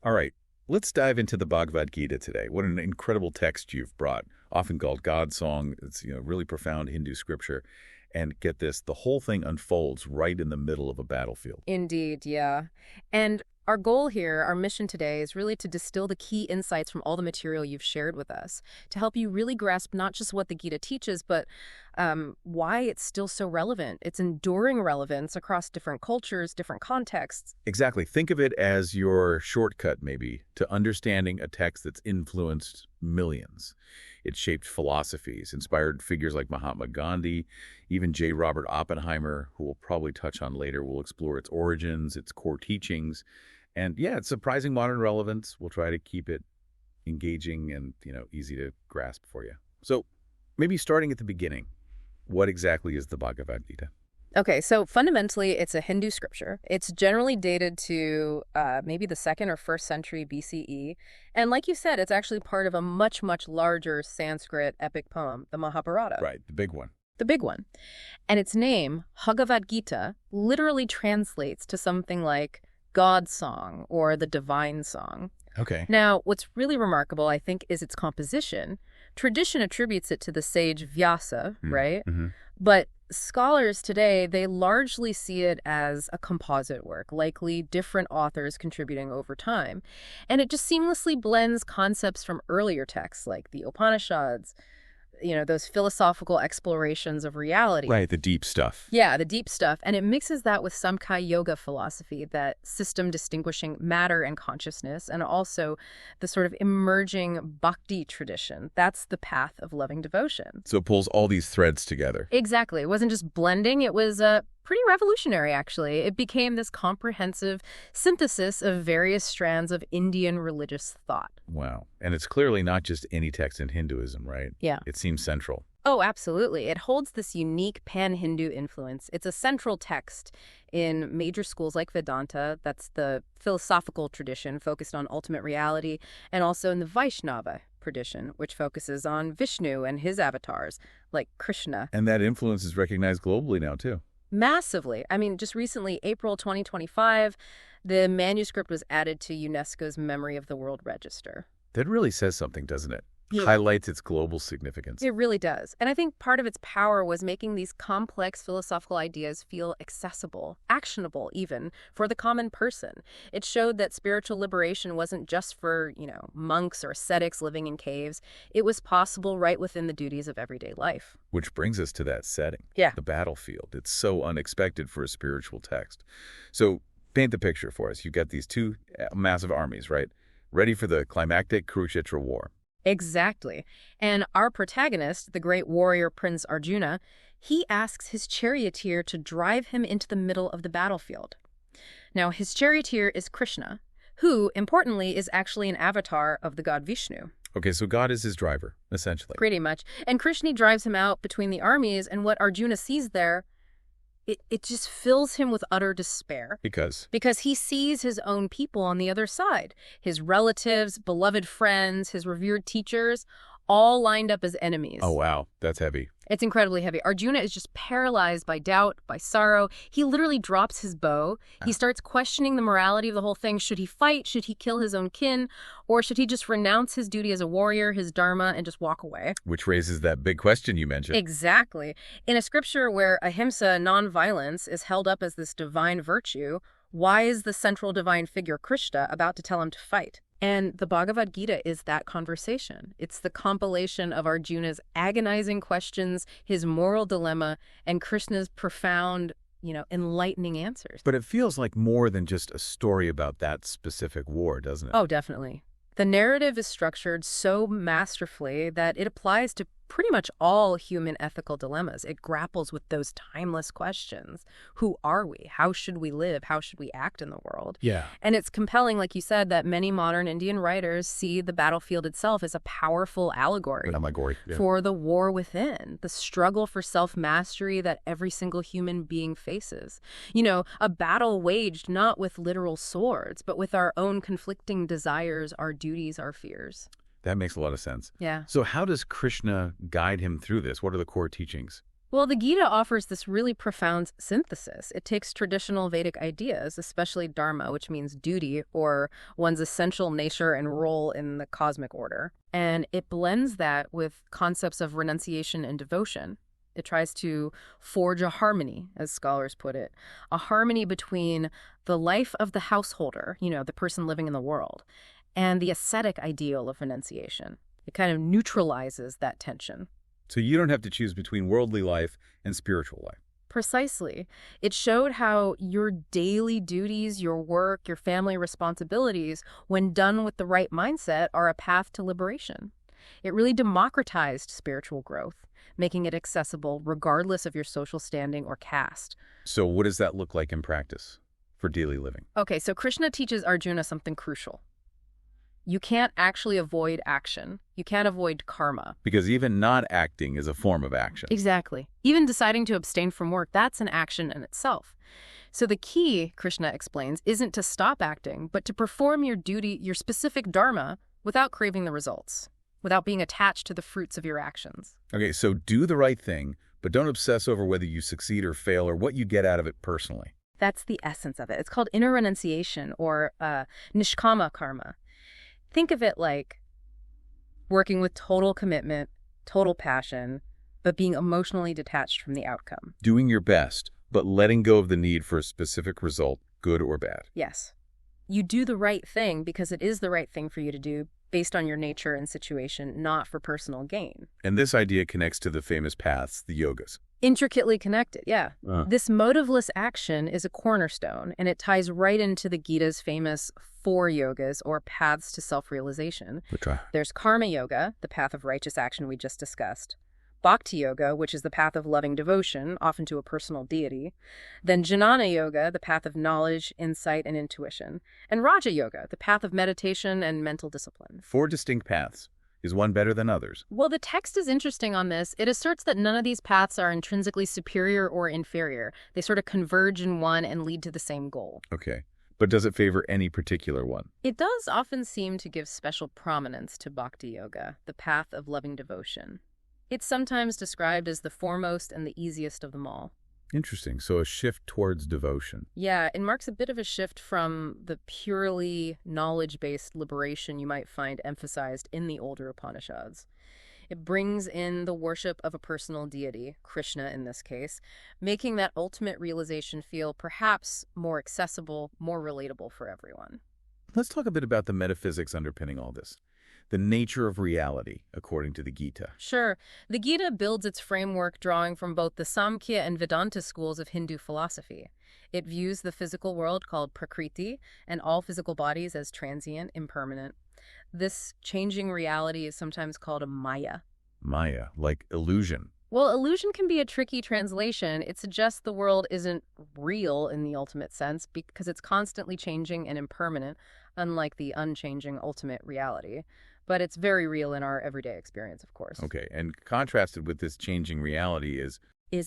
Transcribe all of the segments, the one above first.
All right, let's dive into the Bhagavad Gita today. What an incredible text you've brought, often called God's song. It's, really profound Hindu scripture. And get this, the whole thing unfolds right in the middle of a battlefield. Indeed, yeah. And our goal here, our mission today, is really to distill the key insights from all the material you've shared with us to help you really grasp not just what the Gita teaches, but why it's still so relevant. It's enduring relevance across different cultures, different contexts. Exactly. Think of it as your shortcut, maybe, to understanding a text that's influenced millions. It shaped philosophies, inspired figures like Mahatma Gandhi, even J. Robert Oppenheimer, who we'll probably touch on later. We'll explore its origins, its core teachings, and yeah, it's surprising modern relevance. We'll try to keep it engaging and, easy to grasp for you. So maybe starting at the beginning, what exactly is the Bhagavad Gita? Okay, so fundamentally, it's a Hindu scripture. It's generally dated to maybe the 2nd or 1st century BCE. And like you said, it's actually part of a much, much larger Sanskrit epic poem, the Mahabharata. Right, the big one. The big one. And its name, Bhagavad Gita, literally translates to something like God's song or the divine song. Okay. Now, what's really remarkable, I think, is its composition. Tradition attributes it to the sage Vyasa, right? Mm-hmm. But scholars today, they largely see it as a composite work, likely different authors contributing over time. And it just seamlessly blends concepts from earlier texts like the Upanishads, those philosophical explorations of reality. Right, the deep stuff. Yeah, the deep stuff. And it mixes that with Samkhya Yoga philosophy, that system distinguishing matter and consciousness, and also the sort of emerging bhakti tradition. That's the path of loving devotion. So it pulls all these threads together. Exactly. It wasn't just blending. It was pretty revolutionary, actually. It became this comprehensive synthesis of various strands of Indian religious thought. Wow. And it's clearly not just any text in Hinduism, right? Yeah. It seems central. Oh, absolutely. It holds this unique pan-Hindu influence. It's a central text in major schools like Vedanta, that's the philosophical tradition focused on ultimate reality, and also in the Vaishnava tradition, which focuses on Vishnu and his avatars, like Krishna. And that influence is recognized globally now, too. Massively. I mean, just recently, April 2025, the manuscript was added to UNESCO's Memory of the World Register. That really says something, doesn't it? Yeah. Highlights its global significance. It really does. And I think part of its power was making these complex philosophical ideas feel accessible, actionable even, for the common person. It showed that spiritual liberation wasn't just for, monks or ascetics living in caves. It was possible right within the duties of everyday life. Which brings us to that setting. Yeah. The battlefield. It's so unexpected for a spiritual text. So paint the picture for us. You've got these two massive armies, right? Ready for the climactic Kurukshetra war. Exactly. And our protagonist, the great warrior Prince Arjuna, he asks his charioteer to drive him into the middle of the battlefield. Now, his charioteer is Krishna, who, importantly, is actually an avatar of the god Vishnu. Okay, so God is his driver, essentially. Pretty much. And Krishna drives him out between the armies, and what Arjuna sees there, it just fills him with utter despair. Because he sees his own people on the other side. His relatives, beloved friends, his revered teachers, all lined up as enemies. Oh, wow. That's heavy. It's incredibly heavy. Arjuna is just paralyzed by doubt, by sorrow. He literally drops his bow. He starts questioning the morality of the whole thing. Should he fight? Should he kill his own kin? Or should he just renounce his duty as a warrior, his dharma, and just walk away? Which raises that big question you mentioned. Exactly. In a scripture where ahimsa, nonviolence, is held up as this divine virtue, why is the central divine figure Krishna about to tell him to fight? And the Bhagavad Gita is that conversation. It's the compilation of Arjuna's agonizing questions, his moral dilemma, and Krishna's profound, enlightening answers. But it feels like more than just a story about that specific war, doesn't it? Oh, definitely. The narrative is structured so masterfully that it applies to pretty much all human ethical dilemmas. It grapples with those timeless questions. Who are we? How should we live? How should we act in the world? Yeah. And it's compelling, like you said, that many modern Indian writers see the battlefield itself as a powerful allegory for the war within, the struggle for self-mastery that every single human being faces. A battle waged not with literal swords, but with our own conflicting desires, our duties, our fears. That makes a lot of sense. Yeah. So how does Krishna guide him through this? What are the core teachings? Well, the Gita offers this really profound synthesis. It takes traditional Vedic ideas, especially dharma, which means duty, or one's essential nature and role in the cosmic order, and it blends that with concepts of renunciation and devotion. It tries to forge a harmony, as scholars put it, a harmony between the life of the householder, the person living in the world, and the ascetic ideal of renunciation. It kind of neutralizes that tension. So you don't have to choose between worldly life and spiritual life. Precisely. It showed how your daily duties, your work, your family responsibilities, when done with the right mindset, are a path to liberation. It really democratized spiritual growth, making it accessible regardless of your social standing or caste. So what does that look like in practice for daily living? Okay, so Krishna teaches Arjuna something crucial. You can't actually avoid action. You can't avoid karma. Because even not acting is a form of action. Exactly. Even deciding to abstain from work, that's an action in itself. So the key, Krishna explains, isn't to stop acting, but to perform your duty, your specific dharma, without craving the results, without being attached to the fruits of your actions. Okay, so do the right thing, but don't obsess over whether you succeed or fail or what you get out of it personally. That's the essence of it. It's called inner renunciation, or nishkama karma. Think of it like working with total commitment, total passion, but being emotionally detached from the outcome. Doing your best, but letting go of the need for a specific result, good or bad. Yes. You do the right thing because it is the right thing for you to do based on your nature and situation, not for personal gain. And this idea connects to the famous paths, the yogas. Intricately connected, yeah. This motiveless action is a cornerstone, and it ties right into the Gita's famous 4 yogas, or paths to self-realization. There's karma yoga, the path of righteous action we just discussed. Bhakti yoga, which is the path of loving devotion, often to a personal deity. Then jnana yoga, the path of knowledge, insight, and intuition. And raja yoga, the path of meditation and mental discipline. 4 distinct paths. Is one better than others? Well, the text is interesting on this. It asserts that none of these paths are intrinsically superior or inferior. They sort of converge in one and lead to the same goal. Okay. But does it favor any particular one? It does often seem to give special prominence to bhakti yoga, the path of loving devotion. It's sometimes described as the foremost and the easiest of them all. Interesting. So a shift towards devotion. Yeah, it marks a bit of a shift from the purely knowledge-based liberation you might find emphasized in the older Upanishads. It brings in the worship of a personal deity, Krishna in this case, making that ultimate realization feel perhaps more accessible, more relatable for everyone. Let's talk a bit about the metaphysics underpinning all this. The nature of reality, according to the Gita. Sure. The Gita builds its framework drawing from both the Samkhya and Vedanta schools of Hindu philosophy. It views the physical world called Prakriti and all physical bodies as transient, impermanent. This changing reality is sometimes called a Maya. Maya, like illusion. Well, illusion can be a tricky translation. It suggests the world isn't real in the ultimate sense because it's constantly changing and impermanent, unlike the unchanging ultimate reality. But it's very real in our everyday experience, of course. Okay, and contrasted with this changing reality is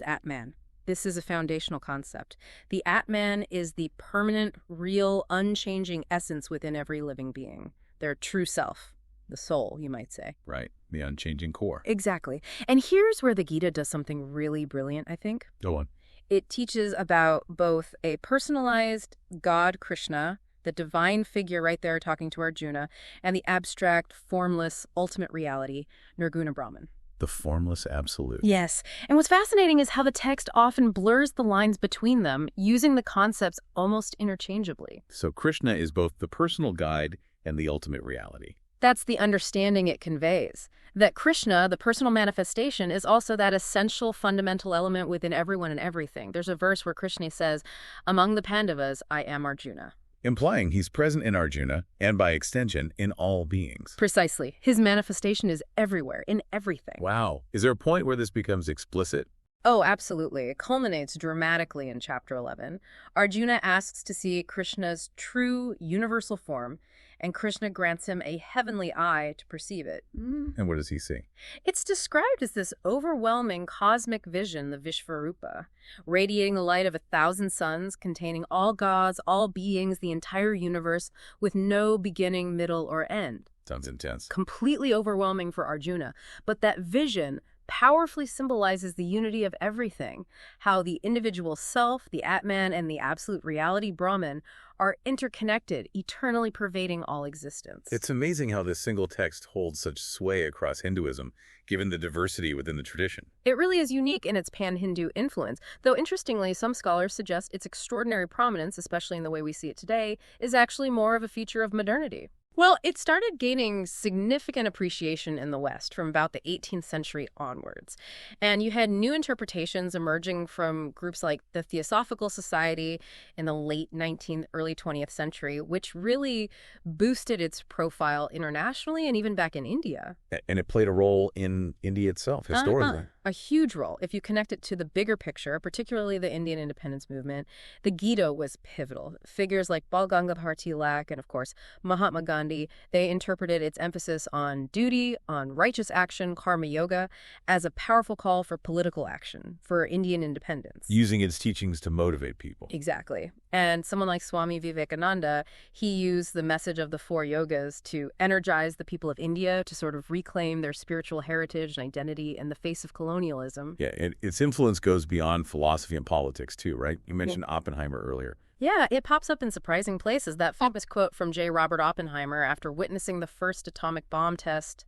Atman. This is a foundational concept. The Atman is the permanent, real, unchanging essence within every living being. Their true self. The soul, you might say. Right, the unchanging core. Exactly. And here's where the Gita does something really brilliant, I think. Go on. It teaches about both a personalized God, Krishna, the divine figure right there talking to Arjuna, and the abstract, formless, ultimate reality, Nirguna Brahman. The formless absolute. Yes. And what's fascinating is how the text often blurs the lines between them, using the concepts almost interchangeably. So Krishna is both the personal guide and the ultimate reality. That's the understanding it conveys. That Krishna, the personal manifestation, is also that essential fundamental element within everyone and everything. There's a verse where Krishna says, "Among the Pandavas, I am Arjuna." Implying he's present in Arjuna, and by extension, in all beings. Precisely. His manifestation is everywhere, in everything. Wow. Is there a point where this becomes explicit? Oh, absolutely. It culminates dramatically in Chapter 11. Arjuna asks to see Krishna's true universal form, and Krishna grants him a heavenly eye to perceive it. And what does he see? It's described as this overwhelming cosmic vision, the Vishvarupa, radiating the light of 1,000 suns, containing all gods, all beings, the entire universe, with no beginning, middle, or end. Sounds intense. Completely overwhelming for Arjuna. But that vision, powerfully symbolizes the unity of everything, how the individual self, the Atman, and the absolute reality, Brahman, are interconnected, eternally pervading all existence. It's amazing how this single text holds such sway across Hinduism, given the diversity within the tradition. It really is unique in its pan-Hindu influence, though interestingly, some scholars suggest its extraordinary prominence, especially in the way we see it today, is actually more of a feature of modernity. Well, it started gaining significant appreciation in the West from about the 18th century onwards. And you had new interpretations emerging from groups like the Theosophical Society in the late 19th, early 20th century, which really boosted its profile internationally and even back in India. And it played a role in India itself, historically. A huge role. If you connect it to the bigger picture, particularly the Indian independence movement, the Gita was pivotal. Figures like Bal Gangadhar Tilak and, of course, Mahatma Gandhi, they interpreted its emphasis on duty, on righteous action, karma yoga, as a powerful call for political action, for Indian independence. Using its teachings to motivate people. Exactly. And someone like Swami Vivekananda, he used the message of the four yogas to energize the people of India to sort of reclaim their spiritual heritage and identity in the face of colonialism. Yeah, and its influence goes beyond philosophy and politics too, right? You mentioned Oppenheimer earlier. Yeah, it pops up in surprising places. That famous quote from J. Robert Oppenheimer after witnessing the first atomic bomb test,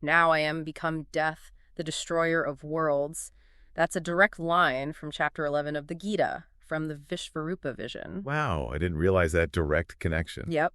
"Now I am become death, the destroyer of worlds." That's a direct line from chapter 11 of the Gita, from the Vishvarupa vision. Wow, I didn't realize that direct connection. Yep.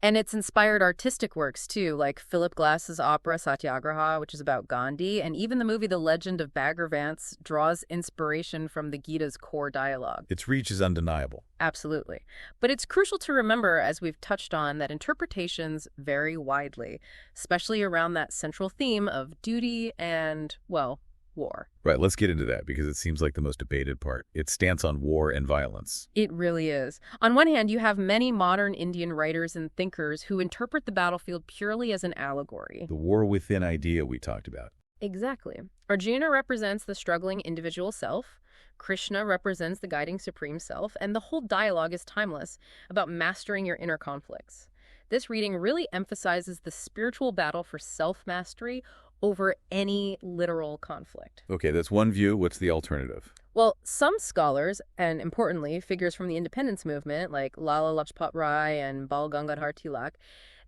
And it's inspired artistic works, too, like Philip Glass's opera Satyagraha, which is about Gandhi, and even the movie The Legend of Bagger Vance draws inspiration from the Gita's core dialogue. Its reach is undeniable. Absolutely. But it's crucial to remember, as we've touched on, that interpretations vary widely, especially around that central theme of duty and, well, war. Right, let's get into that because it seems like the most debated part. Its stance on war and violence. It really is. On one hand, you have many modern Indian writers and thinkers who interpret the battlefield purely as an allegory. The war within idea we talked about. Exactly. Arjuna represents the struggling individual self. Krishna represents the guiding supreme self. And the whole dialogue is timeless, about mastering your inner conflicts. This reading really emphasizes the spiritual battle for self-mastery over any literal conflict. Okay, that's one view. What's the alternative? Well, some scholars, and importantly, figures from the independence movement like Lala Lajpat Rai and Bal Gangadhar Tilak,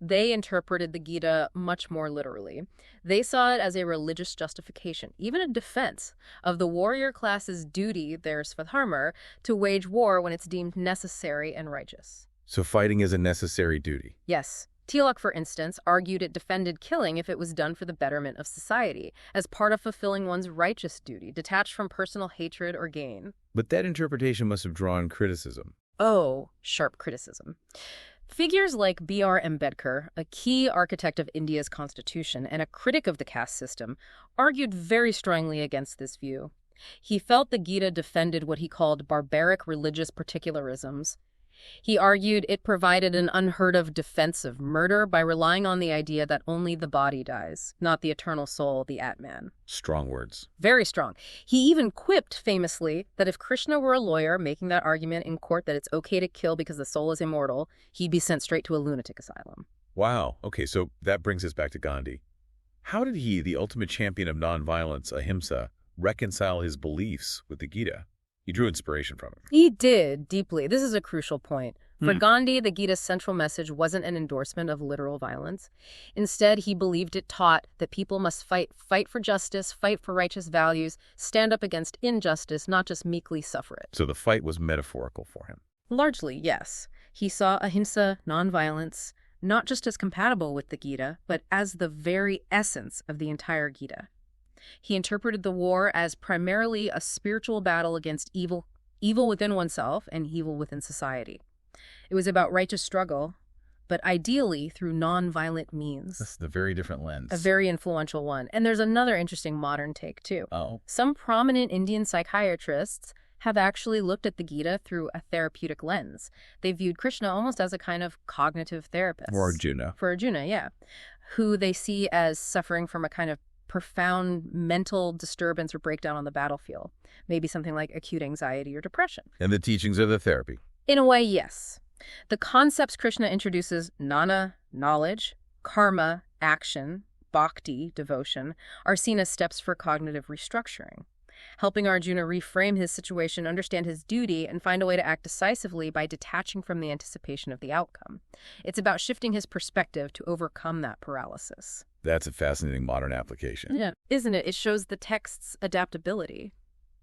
they interpreted the Gita much more literally. They saw it as a religious justification, even a defense, of the warrior class's duty, their svadharma, to wage war when it's deemed necessary and righteous. So fighting is a necessary duty. Yes. Tilak, for instance, argued it defended killing if it was done for the betterment of society, as part of fulfilling one's righteous duty, detached from personal hatred or gain. But that interpretation must have drawn criticism. Oh, sharp criticism. Figures like B.R. Ambedkar, a key architect of India's constitution and a critic of the caste system, argued very strongly against this view. He felt the Gita defended what he called barbaric religious particularisms. He argued it provided an unheard-of defense of murder by relying on the idea that only the body dies, not the eternal soul, the Atman. Strong words. Very strong. He even quipped famously that if Krishna were a lawyer making that argument in court that it's okay to kill because the soul is immortal, he'd be sent straight to a lunatic asylum. Wow. Okay, so that brings us back to Gandhi. How did he, the ultimate champion of nonviolence, ahimsa, reconcile his beliefs with the Gita? He drew inspiration from it. He did, deeply. This is a crucial point. For Gandhi, the Gita's central message wasn't an endorsement of literal violence. Instead, he believed it taught that people must fight for justice, fight for righteous values, stand up against injustice, not just meekly suffer it. So the fight was metaphorical for him. Largely, yes. He saw ahimsa, nonviolence, not just as compatible with the Gita, but as the very essence of the entire Gita. He interpreted the war as primarily a spiritual battle against evil within oneself and evil within society. It was about righteous struggle, but ideally through non-violent means. That's a very different lens. A very influential one. And there's another interesting modern take, too. Oh. Some prominent Indian psychiatrists have actually looked at the Gita through a therapeutic lens. They viewed Krishna almost as a kind of cognitive therapist. For Arjuna. For Arjuna, yeah. Who they see as suffering from a kind of profound mental disturbance or breakdown on the battlefield. Maybe something like acute anxiety or depression. And the teachings are the therapy. In a way, yes. The concepts Krishna introduces, gnana, knowledge, karma, action, bhakti, devotion, are seen as steps for cognitive restructuring, helping Arjuna reframe his situation, understand his duty, and find a way to act decisively by detaching from the anticipation of the outcome. It's about shifting his perspective to overcome that paralysis. That's a fascinating modern application. Yeah. Isn't it? It shows the text's adaptability.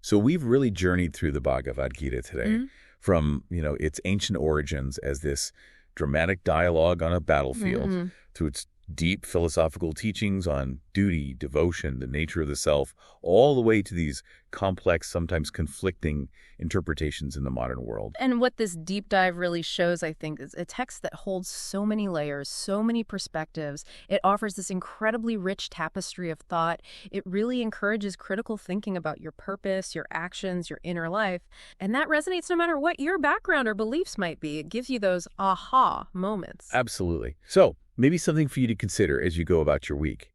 So we've really journeyed through the Bhagavad Gita today, from, its ancient origins as this dramatic dialogue on a battlefield, through its deep philosophical teachings on duty, devotion, the nature of the self, all the way to these complex, sometimes conflicting interpretations in the modern world. And what this deep dive really shows, I think, is a text that holds so many layers, so many perspectives. It offers this incredibly rich tapestry of thought. It really encourages critical thinking about your purpose, your actions, your inner life. And that resonates no matter what your background or beliefs might be. It gives you those aha moments. Absolutely. So, maybe something for you to consider as you go about your week.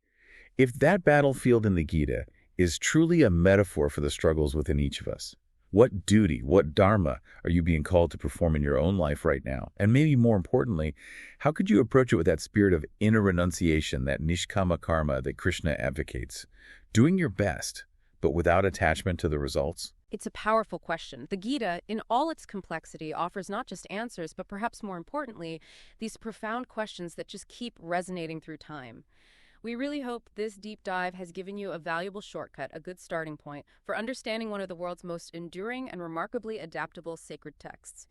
If that battlefield in the Gita is truly a metaphor for the struggles within each of us, what duty, what dharma are you being called to perform in your own life right now? And maybe more importantly, how could you approach it with that spirit of inner renunciation, that nishkama karma that Krishna advocates? Doing your best, but without attachment to the results? It's a powerful question. The Gita, in all its complexity, offers not just answers, but perhaps more importantly, these profound questions that just keep resonating through time. We really hope this deep dive has given you a valuable shortcut, a good starting point for understanding one of the world's most enduring and remarkably adaptable sacred texts.